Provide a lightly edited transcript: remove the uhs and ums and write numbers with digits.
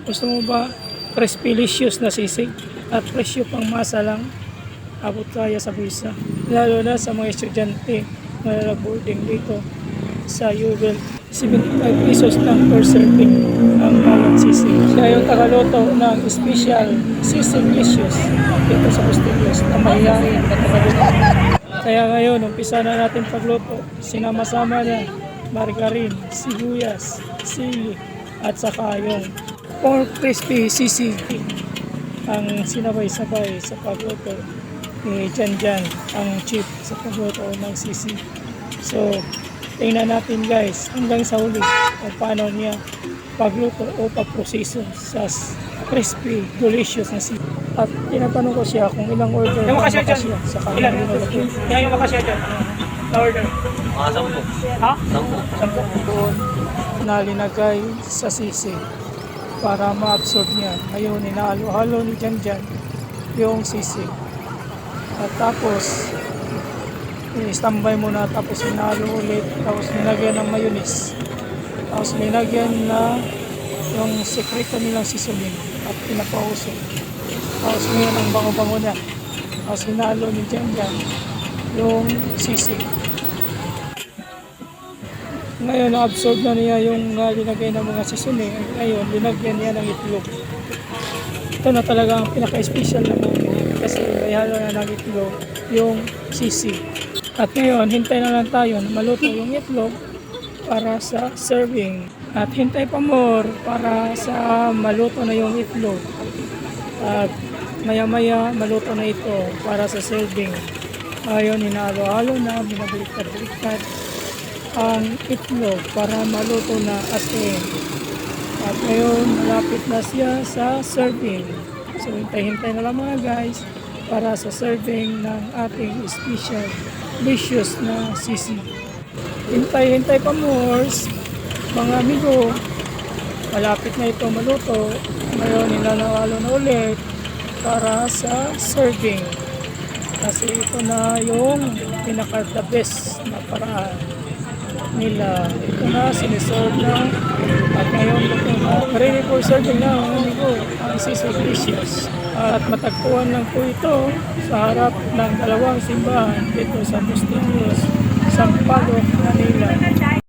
Gusto mo ba crispy-licious na sisig at presyo pang masa lang? Abot kaya sa bulsa. Lalo na sa mga estudyante na boarding dito sa UWL. 75 pesos lang per serving ang bawat sisig. Siya yung tagaluto ng special sisig-licious dito sa Bustillos na mahihain na tagaluto. Kaya ngayon, umpisa na natin pagluto. Sinama-sama na margarine, sibuyas, sili, at saka yung pork crispy sisig ang sinabay-sabay sa pagluto ni Jan ang chip sa pagluto ng sisig. So, tingnan natin guys hanggang sa huli kung paano niya pagluto o pagproseso sa crispy, delicious na sisig. At tinatanong ko siya kung ilang order Yung makasya dyan. sa kanya. Yan yung makasya dyan. Order. Mga 10. Ha? 10. Doon na linagay sa sisig para ma-absorb niya. Ngayon, inahalo-halo ni Jan yung sisig. At tapos, i-standby muna, tapos inahalo ulit, tapos linagyan ng mayonnaise. Tapos linagyan na yung sekreto nilang sisulim at pinapausok. Tapos ngayon ang bango-bango na. Tapos hinalo ni Jan yung sisig. Ngayon, na-absorb na niya yung linagay ng mga seasoning. Ngayon, linagyan niya ng itlog. Ito na talaga ang pinaka-special naman kasi may halo na ng itlog yung sisig. At ngayon, hintay na lang tayo na maluto yung itlog para sa serving. At hintay pa more para sa maluto na yung itlog. At maya-maya, maluto na ito para sa serving. Ngayon, hinalo-halo na, binabaliktad-baliktad ang itlog para maluto na asin. At ngayon, malapit na siya sa serving. So, hintay-hintay na lang mga guys para sa serving ng ating special delicious na sisig. Hintay-hintay pa more, mga amigo. Malapit na ito maluto. Ngayon, nilalawalo na ulit para sa serving. Kasi ito na yung pinaka-the best na paraan nila. Ito na, siniserve na. At ngayon, ito na. Ready for serving na, mga amigo. Ang sisig delicious. At matagpuan lang po ito sa harap ng dalawang simbahan dito sa Bustillos, Sampaloc, Manila.